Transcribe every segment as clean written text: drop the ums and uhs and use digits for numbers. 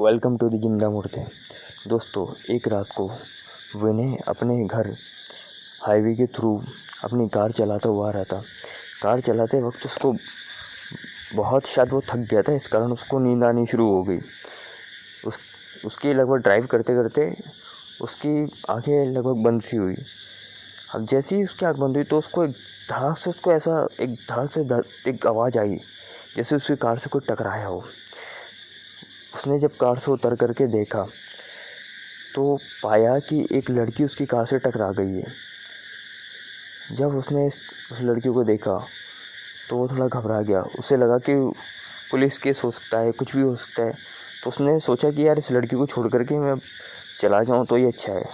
Welcome to the जिंदा मुर्दे। दोस्तों, एक रात को विनय अपने घर हाईवे के थ्रू अपनी कार चलाता हुआ आ रहा था। कार चलाते वक्त उसको शायद वो थक गया था, इस कारण उसको नींद आनी शुरू हो गई। उसकी लगभग ड्राइव करते करते उसकी आंखें लगभग बंद सी हुई। अब जैसे ही उसकी आँख बंद हुई तो उसको एक धड़ाक से एक आवाज़ आई, जैसे उसकी कार से कोई टकराया हो। उसने जब कार से उतर करके देखा तो पाया कि एक लड़की उसकी कार से टकरा गई है। जब उसने उस लड़की को देखा तो वो थोड़ा घबरा गया। उसे लगा कि पुलिस केस हो सकता है, कुछ भी हो सकता है। तो उसने सोचा कि यार, इस लड़की को छोड़ करके मैं चला जाऊँ तो ये अच्छा है,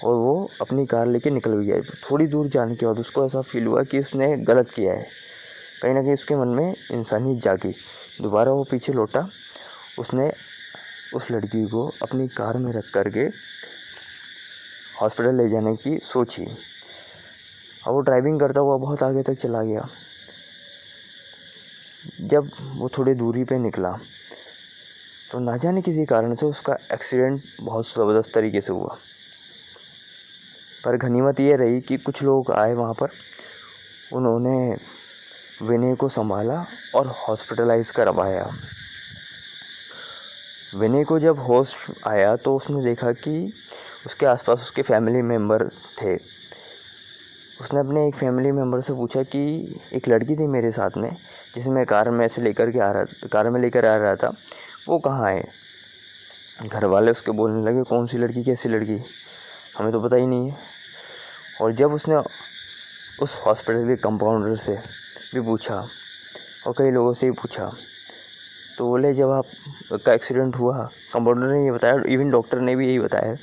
और वो अपनी कार लेके निकल भी गया। थोड़ी दूर जाने के बाद उसको ऐसा फील हुआ कि उसने गलत किया है। कहीं ना कहीं उसके मन में इंसानियत जागी। दोबारा वो पीछे लौटा। उसने उस लड़की को अपनी कार में रख करके हॉस्पिटल ले जाने की सोची। अब वो ड्राइविंग करता हुआ बहुत आगे तक चला गया। जब वो थोड़ी दूरी पे निकला तो ना जाने किसी कारण से उसका एक्सीडेंट बहुत ज़बरदस्त तरीके से हुआ। पर गनीमत ये रही कि कुछ लोग आए वहाँ पर, उन्होंने विनय को संभाला और हॉस्पिटलाइज करवाया। विनय को जब होश आया तो उसने देखा कि उसके आसपास उसके फैमिली मेम्बर थे। उसने अपने एक फैमिली मेम्बर से पूछा कि एक लड़की थी मेरे साथ में, जिसे मैं कार में लेकर आ रहा था, वो कहाँ है। घर वाले उसके बोलने लगे, कौन सी लड़की, कैसी लड़की, हमें तो पता ही नहीं है। और जब उसने उस हॉस्पिटल के कंपाउंडर से भी पूछा और कई लोगों से भी पूछा तो बोले, जब आपका एक्सीडेंट हुआ, कंपाउंडर ने ये बताया, इवन डॉक्टर ने भी यही बताया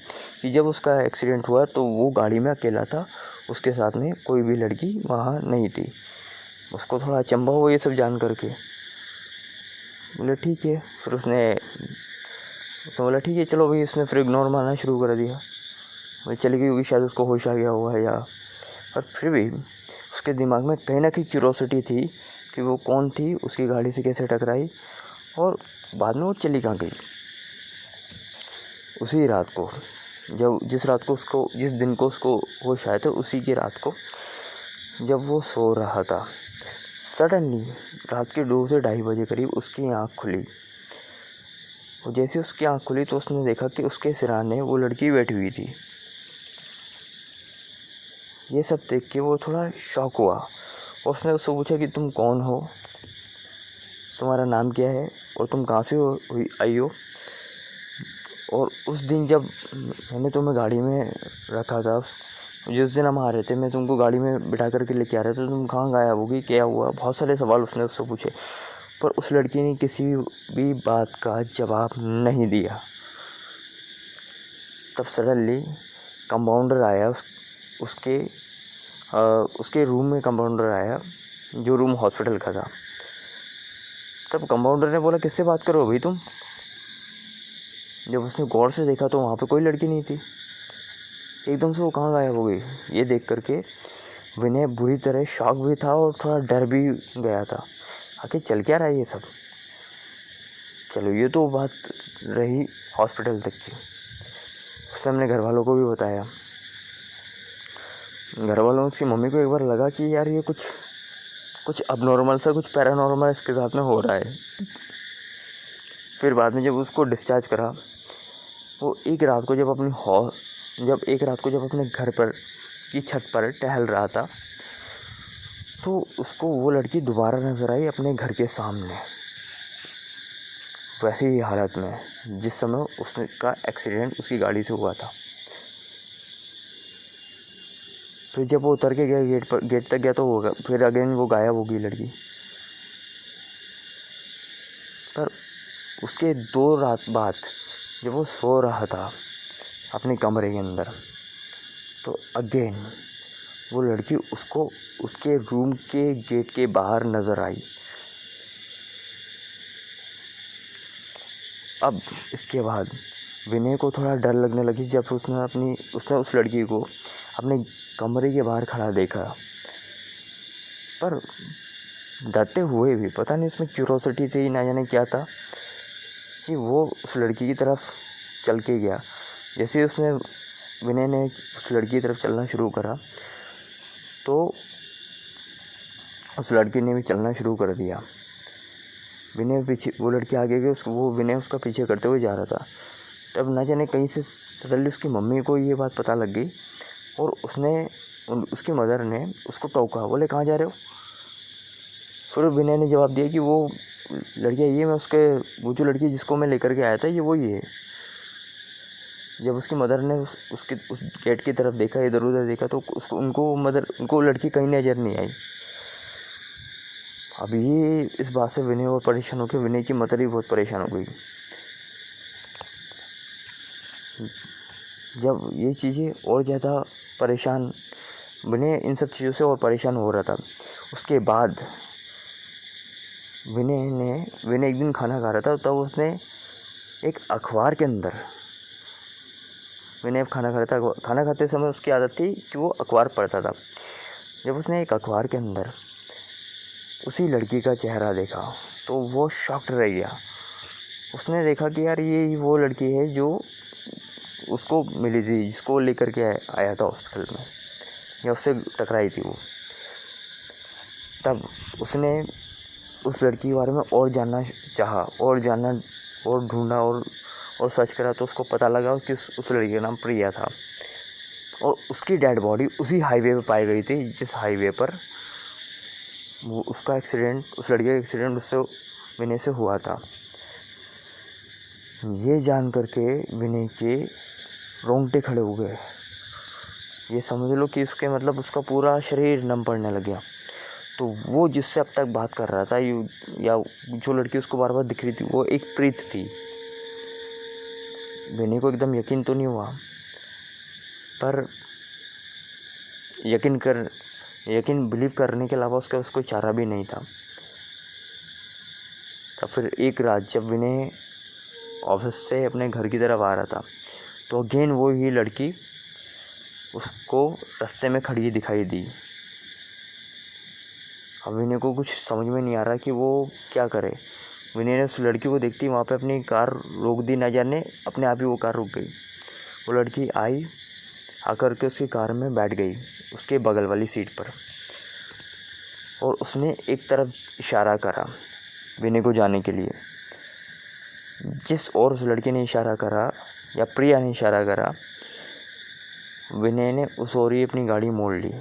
कि जब उसका एक्सीडेंट हुआ तो वो गाड़ी में अकेला था, उसके साथ में कोई भी लड़की वहाँ नहीं थी। उसको थोड़ा अचंभा हुआ ये सब जान करके। बोले ठीक है। फिर उसने बोला ठीक है चलो भाई। उसने फिर इग्नोर मारना शुरू कर दिया। वो चली गई होगी, शायद उसको होश आ गया हुआ है या, पर फिर भी उसके दिमाग में कहीं ना कहीं क्यूरोसिटी थी कि वो कौन थी, उसकी गाड़ी से कैसे टकराई और बाद में वो चली कहाँ गई। उसी रात को जिस दिन को उसको होश आया था, उसी की रात को जब वो सो रहा था, सडनली रात के 2 से 2:30 बजे करीब उसकी आँख खुली। और जैसे उसकी आँख खुली तो उसने देखा कि उसके सिरहाने वो लड़की बैठी हुई थी। ये सब देख के वो थोड़ा शॉक हुआ और उसने उससे पूछा कि तुम कौन हो, तुम्हारा नाम क्या है और तुम कहाँ से आई हो। और उस दिन जब मैंने तुम्हें गाड़ी में रखा था, जिस दिन हम आ रहे थे, मैं तुमको गाड़ी में बिठा करके लेके आ रहा था, तुम कहाँ गायब होगी, क्या हुआ। बहुत सारे सवाल उसने उससे पूछे, पर उस लड़की ने किसी भी बात का जवाब नहीं दिया। तब सडनली कंपाउंडर आया। उसके रूम में कंपाउंडर आया, जो रूम हॉस्पिटल का था। तब कंपाउंडर ने बोला, किससे बात करो भाई तुम। जब उसने गौर से देखा तो वहाँ पे कोई लड़की नहीं थी। एकदम से वो कहाँ गायब हो गई। ये देख करके विनय बुरी तरह शॉक भी था और थोड़ा डर भी गया था। आखिर चल क्या रहा है ये सब। चलो, ये तो बात रही हॉस्पिटल तक की। उसने अपने घर वालों को भी बताया। घर वालों की मम्मी को एक बार लगा कि यार, ये कुछ अबनॉर्मल सा, कुछ पैरानॉर्मल इसके साथ में हो रहा है। फिर बाद में जब उसको डिस्चार्ज करा, वो एक रात को जब अपने घर पर की छत पर टहल रहा था तो उसको वो लड़की दोबारा नजर आई अपने घर के सामने, वैसी ही हालत में जिस समय उसका एक्सीडेंट उसकी गाड़ी से हुआ था। फिर जब वो उतर के गया गेट तक गया तो फिर अगेन वो गायब हो गई लड़की। पर उसके 2 रात बाद जब वो सो रहा था अपने कमरे के अंदर, तो अगेन वो लड़की उसको उसके रूम के गेट के बाहर नज़र आई। अब इसके बाद विनय को थोड़ा डर लगने लगी जब उसने उस लड़की को अपने कमरे के बाहर खड़ा देखा। पर डरते हुए भी, पता नहीं उसमें क्यूरोसिटी थी, ना जाने क्या था, कि वो उस लड़की की तरफ चल के गया। जैसे ही उसने विनय ने उस लड़की की तरफ चलना शुरू करा तो उस लड़की ने भी चलना शुरू कर दिया। विनय पीछे, वो लड़की आगे गई, वो विनय उसका पीछे करते हुए जा रहा था। तब न जाने कहीं से सडनली उसकी मम्मी को ये बात पता लग गई और उसकी मदर ने उसको टोका, बोले कहाँ जा रहे हो। फिर विनय ने जवाब दिया कि वो लड़कियाँ ये मैं वो जो लड़की जिसको मैं लेकर के आया था ये वही है। जब उसकी मदर ने उस गेट की तरफ देखा, इधर उधर देखा, तो उनको लड़की कहीं नज़र नहीं आई। अब ये इस बात से विनय और परेशान हो गया, विनय की मदर भी बहुत परेशान हो गई। जब ये चीज़ें और ज़्यादा परेशान, विनय इन सब चीज़ों से और परेशान हो रहा था। उसके बाद विनय एक दिन खाना खा रहा था, तब उसने एक अखबार के अंदर, विनय खाना खा रहा था, खाना खाते समय उसकी आदत थी कि वो अखबार पढ़ता था। जब उसने एक अखबार के अंदर उसी लड़की का चेहरा देखा तो वो शॉक्ड रह गया। उसने देखा कि यार ये वो लड़की है जो उसको मिली थी, जिसको लेकर के आया था हॉस्पिटल में, या उससे टकराई थी वो। तब उसने उस लड़की के बारे में और जानना चाहा और ढूंढा और सर्च करा, तो उसको पता लगा कि उस लड़की का नाम प्रिया था और उसकी डेड बॉडी उसी हाईवे पे पाई गई थी जिस हाईवे पर उस लड़के का एक्सीडेंट विनय से हुआ था। ये जान करके विनय के रोंगटे खड़े हो गए। ये समझ लो कि उसका पूरा शरीर नम पड़ने लग गया। तो वो जिससे अब तक बात कर रहा था या जो लड़की उसको बार बार दिख रही थी, वो एक प्रीत थी। विनय को एकदम यकीन तो नहीं हुआ, पर बिलीव करने के अलावा उसका कोई चारा भी नहीं था। तब फिर एक रात जब विनय ऑफिस से अपने घर की तरफ आ रहा था, तो अगेन वो ही लड़की उसको रास्ते में खड़ी दिखाई दी। अब विनय को कुछ समझ में नहीं आ रहा कि वो क्या करे। विनय ने उस लड़की को देखती वहाँ पे अपनी कार रोक दी, न जाने अपने आप ही वो कार रुक गई। वो लड़की आकर के उसकी कार में बैठ गई, उसके बगल वाली सीट पर, और उसने एक तरफ इशारा करा विनय को जाने के लिए। जिस और उस लड़की ने इशारा करा या प्रिया ने इशारा करा, विनय ने उस ओर ही अपनी गाड़ी मोड़ ली।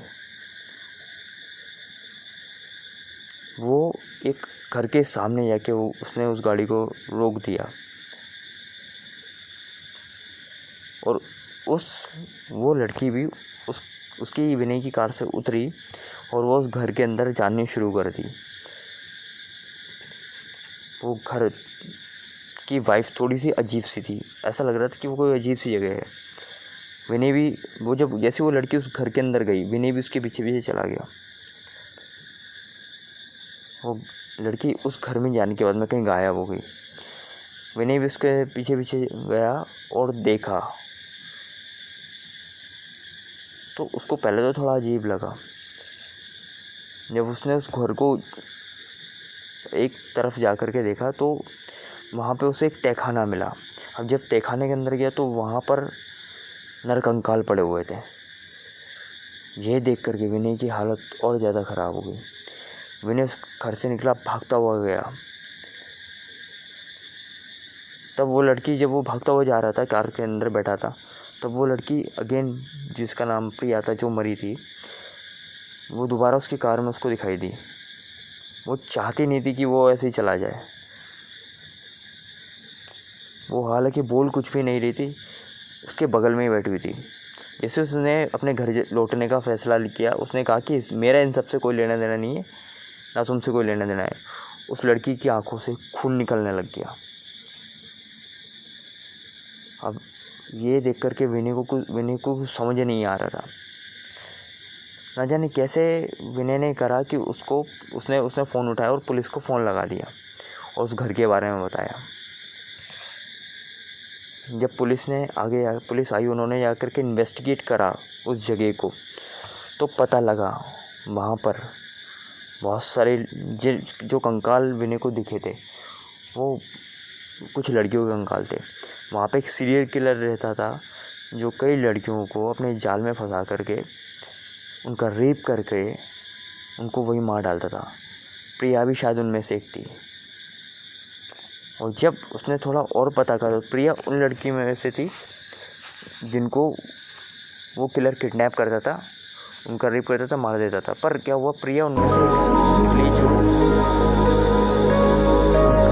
वो एक घर के सामने जाके उसने उस गाड़ी को रोक दिया और वो लड़की भी उसकी विनय की कार से उतरी और वो उस घर के अंदर जानी शुरू कर दी। वो घर की वाइफ थोड़ी सी अजीब सी थी, ऐसा लग रहा था कि वो कोई अजीब सी जगह है। विनय भी जैसे वो लड़की उस घर के अंदर गई, विनय भी उसके पीछे पीछे चला गया। वो लड़की उस घर में जाने के बाद में कहीं गायब हो गई। विनय भी उसके पीछे पीछे गया और देखा, तो उसको पहले तो थोड़ा अजीब लगा। जब उसने उस घर को एक तरफ जा कर के देखा तो वहाँ पे उसे एक तहखाना मिला। अब जब तहखाने के अंदर गया तो वहाँ पर नरकंकाल पड़े हुए थे। यह देख करके विनय की हालत और ज़्यादा ख़राब हो गई। विनय उस घर से निकला, भागता हुआ गया। तब वो लड़की, जब वो भागता हुआ जा रहा था, कार के अंदर बैठा था, तब वो लड़की अगेन, जिसका नाम प्रिया था, जो मरी थी, वो दोबारा उसकी कार में उसको दिखाई दी। वो चाहती नहीं थी कि वो ऐसे ही चला जाए। वो हालांकि बोल कुछ भी नहीं रही थी, उसके बगल में ही बैठी हुई थी। जैसे उसने अपने घर लौटने का फैसला किया, उसने कहा कि मेरा इन सब से कोई लेना देना नहीं है, ना तुमसे कोई लेना देना है। उस लड़की की आंखों से खून निकलने लग गया। अब ये देख कर के विनय को कुछ समझ नहीं आ रहा था। ना जाने कैसे विनय ने करा कि उसने फ़ोन उठाया और पुलिस को फ़ोन लगा दिया और उस घर के बारे में बताया। जब पुलिस आई, उन्होंने जाकर के इन्वेस्टिगेट करा उस जगह को, तो पता लगा वहाँ पर बहुत सारे जो कंकाल विनय को दिखे थे, वो कुछ लड़कियों के कंकाल थे। वहाँ पे एक सीरियल किलर रहता था जो कई लड़कियों को अपने जाल में फंसा करके उनका रेप करके उनको वही मार डालता था। प्रिया भी शायद उनमें से एक थी। और जब उसने थोड़ा और पता करा, प्रिया उन लड़की में से थी जिनको वो किलर किडनैप करता था, उनका रेप करता था, मार देता था। पर क्या हुआ, प्रिया उनमें से एक निकली जो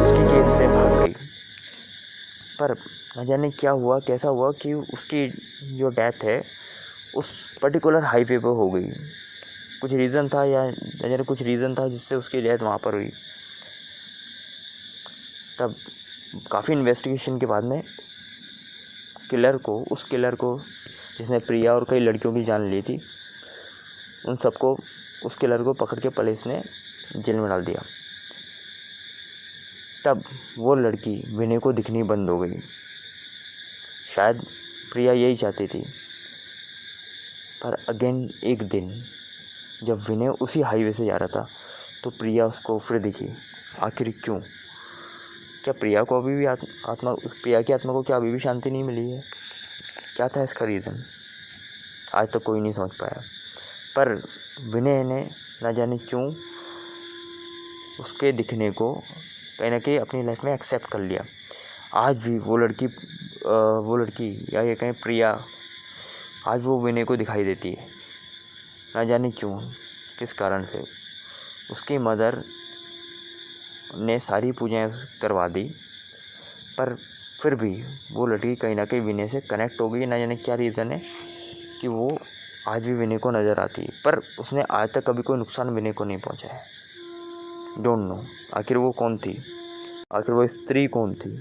उसकी केस से भाग गई। पर न जाने क्या हुआ, कैसा हुआ कि उसकी जो डेथ है उस पर्टिकुलर हाईवे पर हो गई। कुछ रीज़न था या न जाने कुछ रीज़न था जिससे उसकी डेथ वहाँ पर हुई। तब काफ़ी इन्वेस्टिगेशन के बाद में उस किलर को जिसने प्रिया और कई लड़कियों की जान ली थी, उन सबको, उस किलर को पकड़ के पुलिस ने जेल में डाल दिया। तब वो लड़की विनय को दिखनी बंद हो गई। शायद प्रिया यही चाहती थी। पर अगेन एक दिन जब विनय उसी हाईवे से जा रहा था तो प्रिया उसको फिर दिखी। आखिर क्यों? क्या प्रिया को अभी भी प्रिया की आत्मा को क्या अभी भी शांति नहीं मिली है? क्या था इसका रीज़न? आज तक कोई नहीं समझ पाया। पर विनय ने न जाने क्यों उसके दिखने को कहीं ना कहीं अपनी लाइफ में एक्सेप्ट कर लिया। आज भी वो लड़की या ये कहें प्रिया, आज वो विनय को दिखाई देती है। न जाने क्यों, किस कारण से। उसकी मदर ने सारी पूजाएं करवा दी, पर फिर भी वो लड़की कहीं ना कहीं विनय से कनेक्ट हो गई। ना जाने क्या रीज़न है कि वो आज भी विनय को नज़र आती है, पर उसने आज तक कभी कोई नुकसान विनय को नहीं पहुंचा है। डोंट नो आखिर वो कौन थी, आखिर वो स्त्री कौन थी।